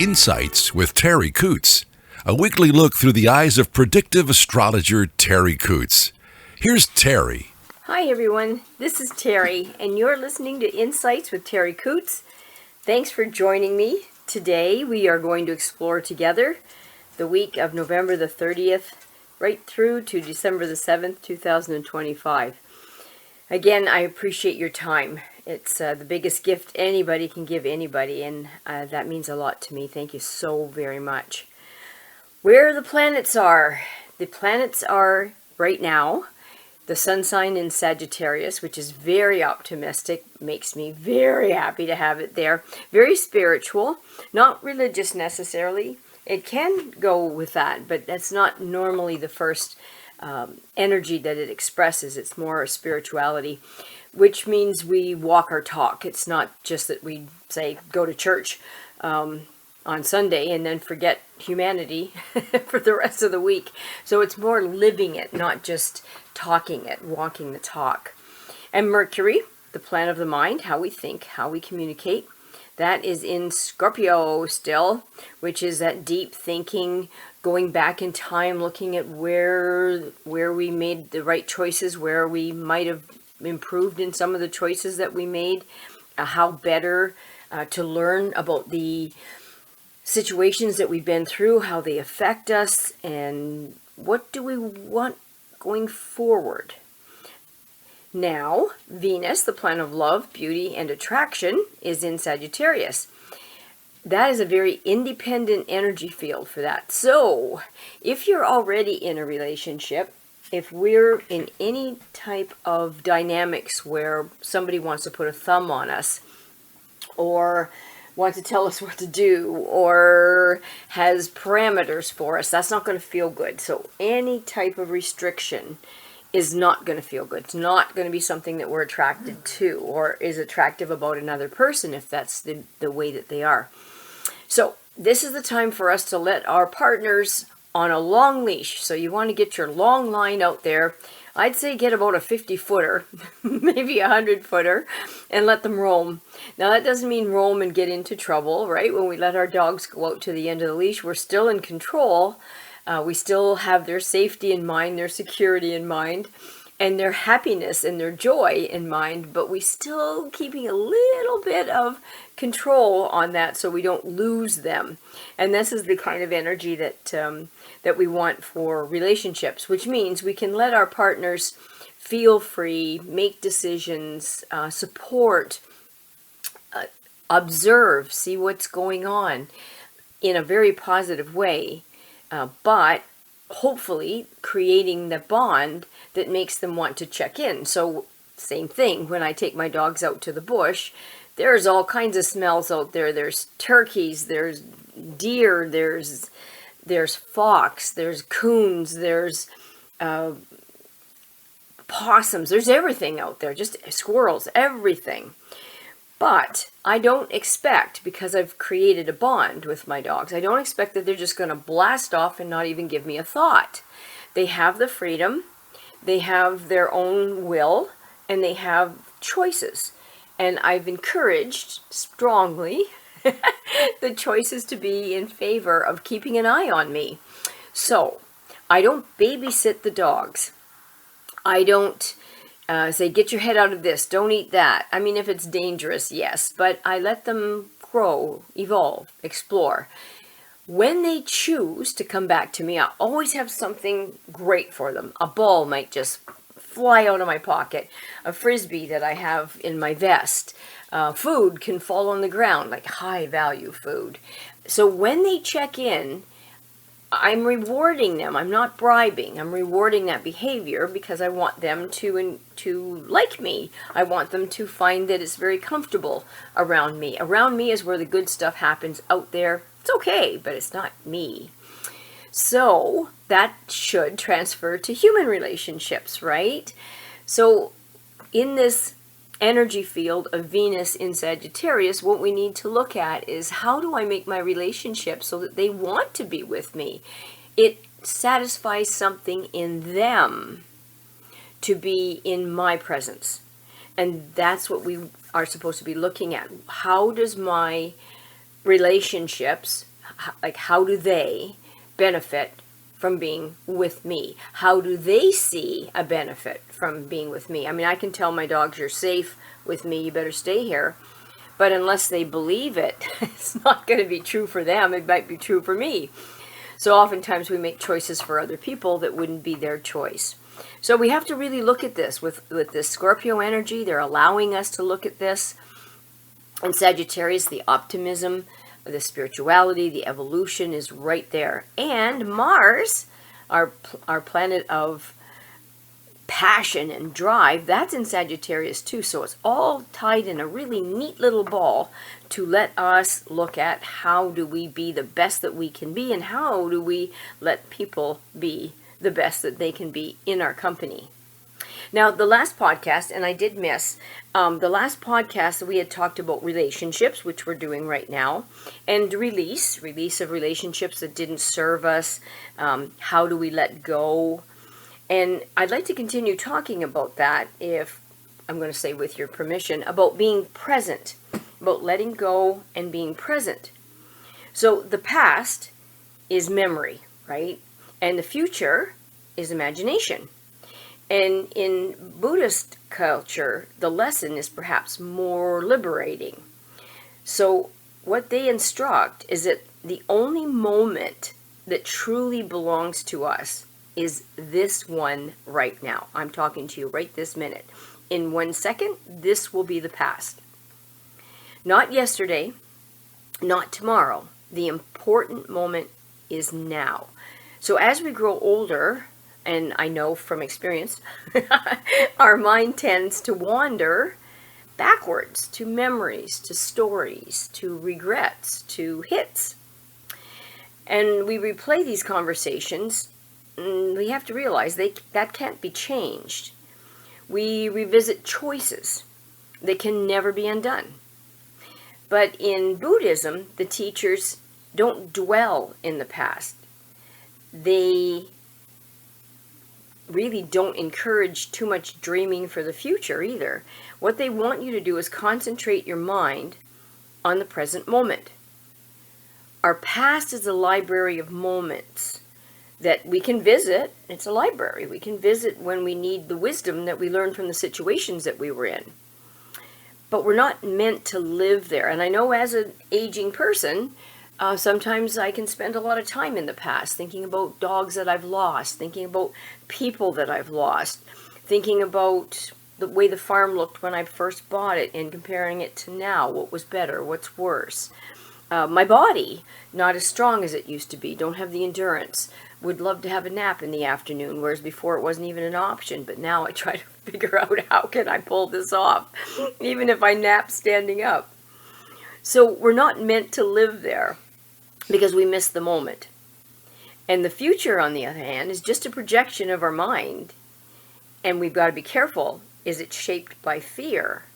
Insights with Terri Ep.245, a weekly look through the eyes of predictive astrologer Terri Ep.245. Here's Terri. Hi everyone, this is Terri, and you're listening to Insights with Terri Ep.245. Thanks for joining me. Today we are going to explore together the week of November the 30th right through to December the 7th, 2025. Again, I appreciate your time. It's the biggest gift anybody can give anybody, and that means a lot to me. Thank you so very much. Where the planets are. The planets are, right now, the sun sign in Sagittarius, which is very optimistic, makes me very happy to have it there. Very spiritual, not religious necessarily. It can go with that, but that's not normally the first energy that it expresses. It's more a spirituality, which means we walk our talk. It's not just that we say go to church on Sunday and then forget humanity for the rest of the week. So it's more living it, not just talking it, walking the talk. And Mercury, the planet of the mind, how we think, how we communicate, that is in Scorpio still, which is that deep thinking, going back in time, looking at where we made the right choices, where we might have improved in some of the choices that we made, how better to learn about the situations that we've been through, how they affect us, and what do we want going forward. Now, Venus, the planet of love, beauty, and attraction, is in Sagittarius. That is a very independent energy field for that. So, if you're already in a relationship, if we're in any type of dynamics where somebody wants to put a thumb on us, or wants to tell us what to do, or has parameters for us, that's not going to feel good. So any type of restriction is not going to feel good. It's not going to be something that we're attracted to or is attractive about another person if that's the way that they are. So this is the time for us to let our partners on a long leash. So you want to get your long line out there. I'd say get about a 50-footer, maybe a 100-footer, and let them roam. Now that doesn't mean roam and get into trouble, right? When we let our dogs go out to the end of the leash, we're still in control. We still have their safety in mind, their security in mind, and their happiness and their joy in mind, but we still keeping a little bit of control on that so we don't lose them. And this is the kind of energy that we want for relationships, which means we can let our partners feel free, make decisions, support, observe, see what's going on in a very positive way, but hopefully creating the bond that makes them want to check in. So same thing, when I take my dogs out to the bush, there's all kinds of smells out there. There's turkeys, there's deer, there's fox, there's coons, there's possums, there's everything out there, just squirrels, everything. But I don't expect, because I've created a bond with my dogs, I don't expect that they're just going to blast off and not even give me a thought. They have the freedom, they have their own will, and they have choices. And I've encouraged strongly the choices to be in favor of keeping an eye on me. So I don't babysit the dogs. I don't say, get your head out of this, don't eat that. I mean, if it's dangerous, yes, but I let them grow, evolve, explore. When they choose to come back to me, I always have something great for them. A ball might just fly out of my pocket, a frisbee that I have in my vest. Food can fall on the ground, like high value food. So when they check in, I'm rewarding them. I'm not bribing. I'm rewarding that behavior because I want them to like me. I want them to find that it's very comfortable around me. Around me is where the good stuff happens. Out there, it's okay, but it's not me. So that should transfer to human relationships, right? So in this energy field of Venus in Sagittarius, what we need to look at is, how do I make my relationship so that they want to be with me? It satisfies something in them to be in my presence. And that's what we are supposed to be looking at. How does my relationships like, how do they benefit from being with me? How do they see a benefit from being with me? I mean, I can tell my dogs, you're safe with me, you better stay here. But unless they believe it, it's not going to be true for them. It might be true for me. So oftentimes we make choices for other people that wouldn't be their choice. So we have to really look at this with this Scorpio energy. They're allowing us to look at this. And Sagittarius, the optimism, the spirituality, the evolution is right there. And Mars, our planet of passion and drive, that's in Sagittarius too. So it's all tied in a really neat little ball to let us look at how do we be the best that we can be, and how do we let people be the best that they can be in our company. Now, the last podcast, and I did miss, the last podcast we had talked about relationships, which we're doing right now, and release of relationships that didn't serve us. How do we let go? And I'd like to continue talking about that, if I'm going to say with your permission, about being present, about letting go and being present. So the past is memory, right? And the future is imagination. And in Buddhist culture, the lesson is perhaps more liberating. So what they instruct is that the only moment that truly belongs to us is this one right now. I'm talking to you right this minute. In 1 second, this will be the past. Not yesterday, not tomorrow. The important moment is now. So as we grow older, and I know from experience, our mind tends to wander backwards to memories, to stories, to regrets, to hits. And we replay these conversations. We have to realize that can't be changed. We revisit choices that can never be undone. But in Buddhism, the teachers don't dwell in the past. They really don't encourage too much dreaming for the future either. What they want you to do is concentrate your mind on the present moment. Our past is a library of moments that we can visit. It's a library. We can visit when we need the wisdom that we learned from the situations that we were in. But we're not meant to live there. And I know as an aging person, sometimes I can spend a lot of time in the past thinking about dogs that I've lost, thinking about people that I've lost, thinking about the way the farm looked when I first bought it and comparing it to now. What was better? What's worse? My body, not as strong as it used to be, don't have the endurance. Would love to have a nap in the afternoon, whereas before it wasn't even an option. But now I try to figure out how can I pull this off, even if I nap standing up. So we're not meant to live there because we miss the moment. And the future, on the other hand, is just a projection of our mind. And we've got to be careful. Is it shaped by fear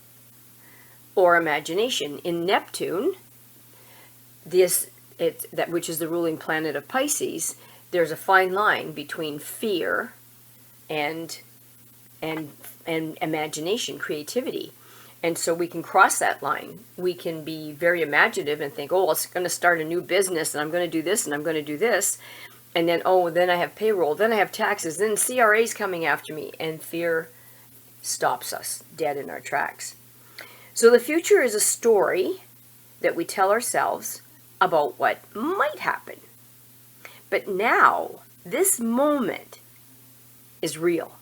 or imagination? In Neptune, which is the ruling planet of Pisces, there's a fine line between fear and imagination, creativity. And so we can cross that line. We can be very imaginative and think, oh, I'm going to start a new business and I'm going to do this and I'm going to do this. And then, then I have payroll, then I have taxes, then CRA's coming after me. And fear stops us dead in our tracks. So the future is a story that we tell ourselves about what might happen. But now, this moment is real.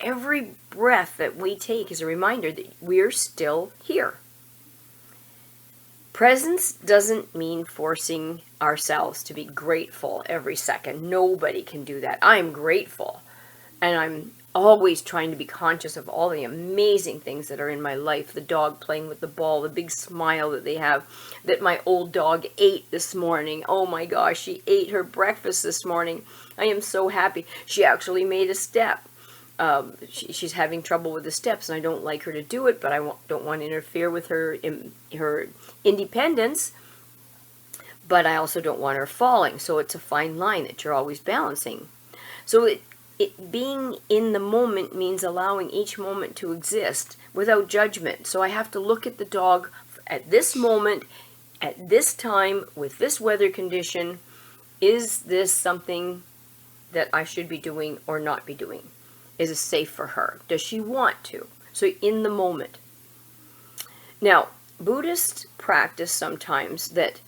Every breath that we take is a reminder that we're still here. Presence doesn't mean forcing ourselves to be grateful every second. Nobody can do that. I'm grateful. And I'm always trying to be conscious of all the amazing things that are in my life. The dog playing with the ball, the big smile that they have, that my old dog ate this morning. Oh my gosh, she ate her breakfast this morning. I am so happy. She actually made a step. She's having trouble with the steps, and I don't like her to do it, but I don't want to interfere with her independence, but I also don't want her falling. So it's a fine line that you're always balancing. So it being in the moment means allowing each moment to exist without judgment. So I have to look at the dog at this moment at this time, with this weather condition, is this something that I should be doing or not be doing? Is it safe for her? Does she want to? So in the moment. Now, Buddhists practice sometimes that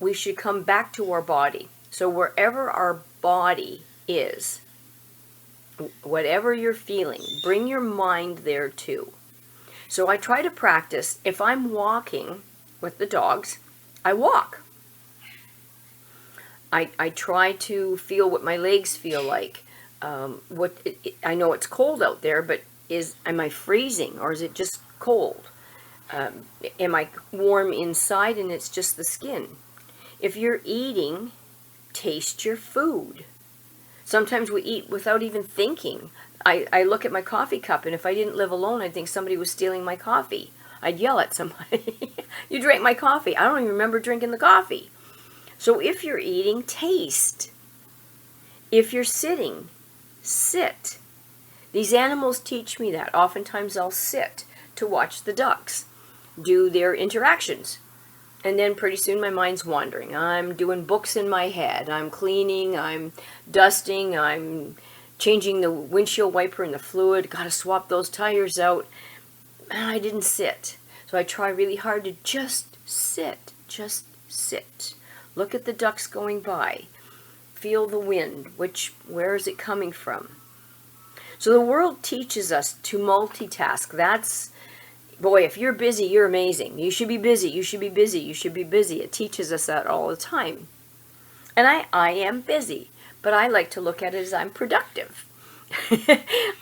we should come back to our body. So wherever our body is, whatever you're feeling, bring your mind there too. So I try to practice, if I'm walking with the dogs, I walk. I try to feel what my legs feel like. I know it's cold out there, but am I freezing or is it just cold? Am I warm inside and it's just the skin? If you're eating, taste your food. Sometimes we eat without even thinking. I look at my coffee cup, and if I didn't live alone, I'd think somebody was stealing my coffee. I'd yell at somebody, you drank my coffee. I don't even remember drinking the coffee. So if you're eating, taste. If you're sitting, sit. These animals teach me that. Oftentimes I'll sit to watch the ducks do their interactions. And then pretty soon my mind's wandering. I'm doing books in my head. I'm cleaning, I'm dusting, I'm changing the windshield wiper and the fluid. Got to swap those tires out. And I didn't sit. So I try really hard to just sit. Just sit. Look at the ducks going by. Feel the wind. Where is it coming from? So the world teaches us to multitask. Boy, if you're busy, you're amazing. You should be busy. You should be busy. You should be busy. It teaches us that all the time. And I am busy, but I like to look at it as I'm productive.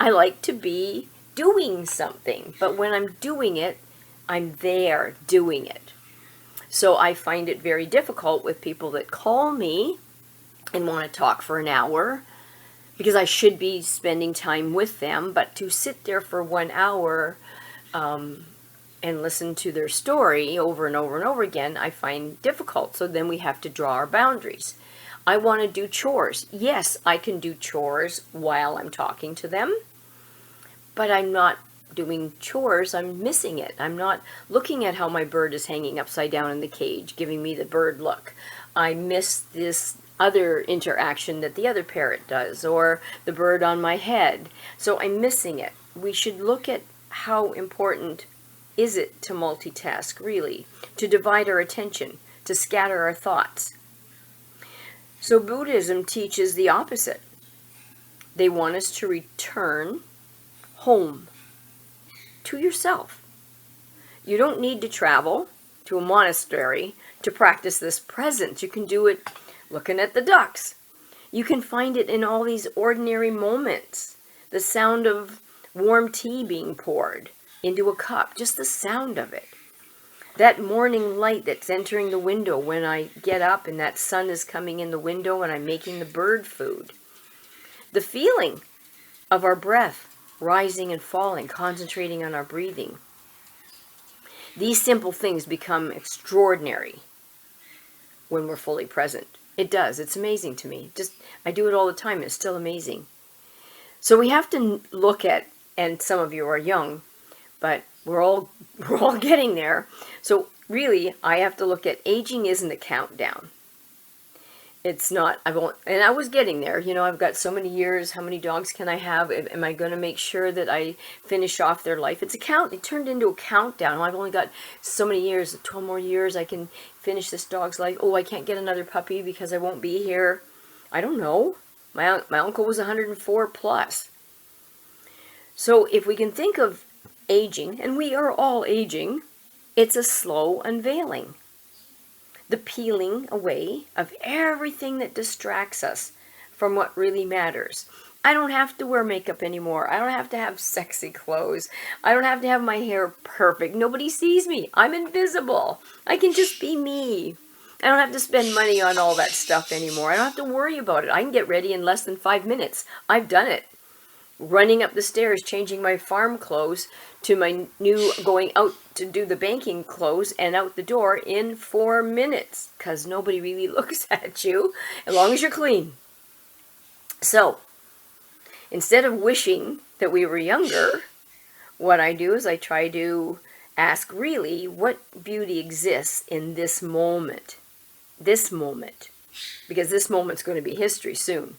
I like to be doing something, but when I'm doing it, I'm there doing it. So I find it very difficult with people that call me and want to talk for an hour, because I should be spending time with them, but to sit there for 1 hour and listen to their story over and over and over again, I find difficult. So then we have to draw our boundaries. I want to do chores. Yes, I can do chores while I'm talking to them, but I'm not doing chores. I'm missing it. I'm not looking at how my bird is hanging upside down in the cage, giving me the bird look. I miss this other interaction that the other parrot does, or the bird on my head. So I'm missing it. We should look at how important is it to multitask, really, to divide our attention, to scatter our thoughts. So Buddhism teaches the opposite. They want us to return home to yourself. You don't need to travel to a monastery to practice this presence. You can do it looking at the ducks. You can find it in all these ordinary moments. The sound of warm tea being poured into a cup, just the sound of it. That morning light that's entering the window when I get up and that sun is coming in the window and I'm making the bird food. The feeling of our breath rising and falling, concentrating on our breathing. These simple things become extraordinary when we're fully present. It does. It's amazing to me. I do it all the time. It's still amazing. So we have to look at, and some of you are young, but we're all getting there. So really, I have to look at aging isn't a countdown. It's not. And I was getting there. I've got so many years. How many dogs can I have? Am I going to make sure that I finish off their life? It turned into a countdown. I've only got so many years. 12 more years. I can finish this dog's life. Oh, I can't get another puppy because I won't be here. I don't know. My uncle was 104 plus. So if we can think of aging, and we are all aging, it's a slow unveiling. The peeling away of everything that distracts us from what really matters. I don't have to wear makeup anymore. I don't have to have sexy clothes. I don't have to have my hair perfect. Nobody sees me. I'm invisible. I can just be me. I don't have to spend money on all that stuff anymore. I don't have to worry about it. I can get ready in less than 5 minutes. I've done it. Running up the stairs, changing my farm clothes to my new going out to do the banking clothes and out the door in 4 minutes, because nobody really looks at you as long as you're clean. So instead of wishing that we were younger, what I do is I try to Ask really what beauty exists in this moment. This moment. Because this moment's going to be history soon.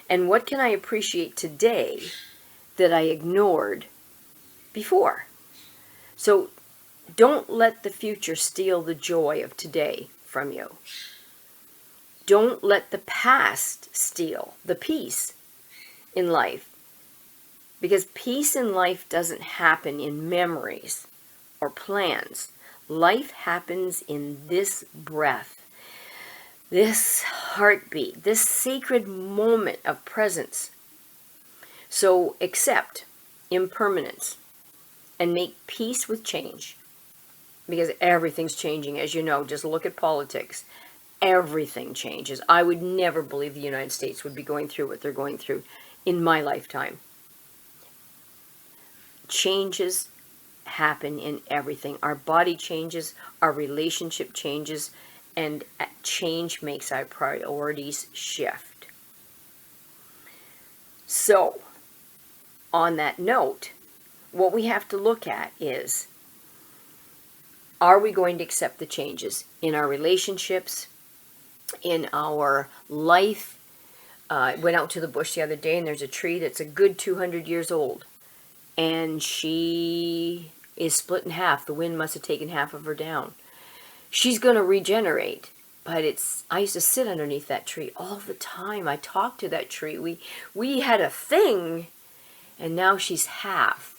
And what can I appreciate today that I ignored before? So don't let the future steal the joy of today from you. Don't let the past steal the peace in life. Because peace in life doesn't happen in memories or plans. Life happens in this breath, this heartbeat, this sacred moment of presence. So accept impermanence and make peace with change. Because everything's changing, as you know. Just look at politics. Everything changes. I would never believe the United States would be going through what they're going through in my lifetime. Changes happen in everything. Our body changes, our relationship changes, and change makes our priorities shift. So, on that note, what we have to look at is, are we going to accept the changes in our relationships, in our life? I went out to the bush the other day, and there's a tree that's a good 200 years old. And she is split in half. The wind must have taken half of her down. She's going to regenerate. But I used to sit underneath that tree all the time. I talked to that tree. We had a thing, and now she's half.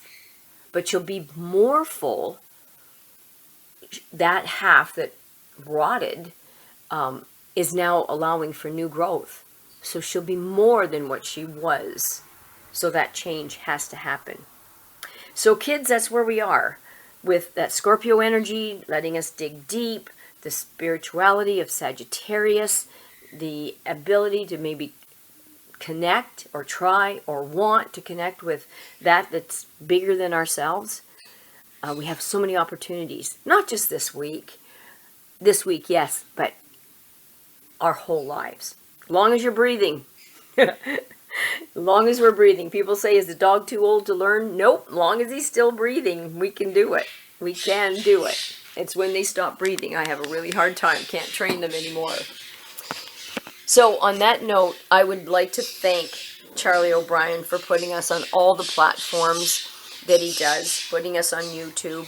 But she'll be more full. That half that rotted is now allowing for new growth. So she'll be more than what she was. So that change has to happen. So kids, that's where we are. With that Scorpio energy, letting us dig deep, the spirituality of Sagittarius, the ability to maybe connect or try or want to connect with that's bigger than ourselves. We have so many opportunities, not just this week. This week, yes, but our whole lives. As long as you're breathing. As long as we're breathing. People say, is the dog too old to learn? Nope. As long as he's still breathing, we can do it. We can do it. It's when they stop breathing, I have a really hard time. Can't train them anymore. So on that note, I would like to thank Charlie O'Brien for putting us on all the platforms that he does, putting us on YouTube.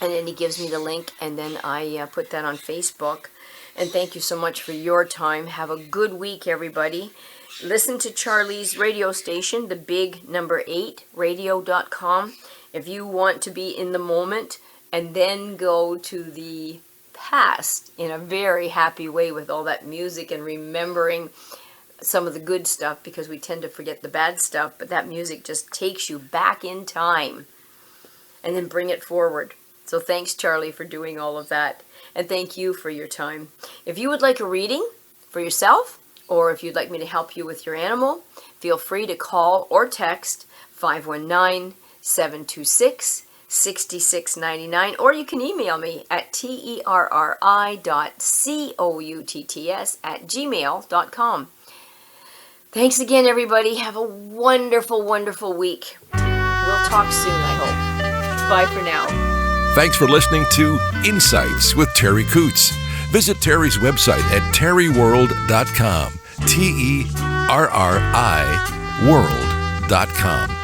And then he gives me the link, and then I put that on Facebook. And thank you so much for your time. Have a good week, everybody. Listen to Charlie's radio station, the big number 8 radio.com. If you want to be in the moment and then go to the past in a very happy way with all that music and remembering some of the good stuff, because we tend to forget the bad stuff, but that music just takes you back in time and then bring it forward. So thanks, Charlie, for doing all of that. And thank you for your time. If you would like a reading for yourself, or if you'd like me to help you with your animal, feel free to call or text 519-726-6699, or you can email me at terri.coutts@gmail.com. Thanks again, everybody. Have a wonderful, wonderful week. We'll talk soon, I hope. Bye for now. Thanks for listening to Insights with Terri Coots. Visit Terri's website at terriworld.com. TERRI world.com.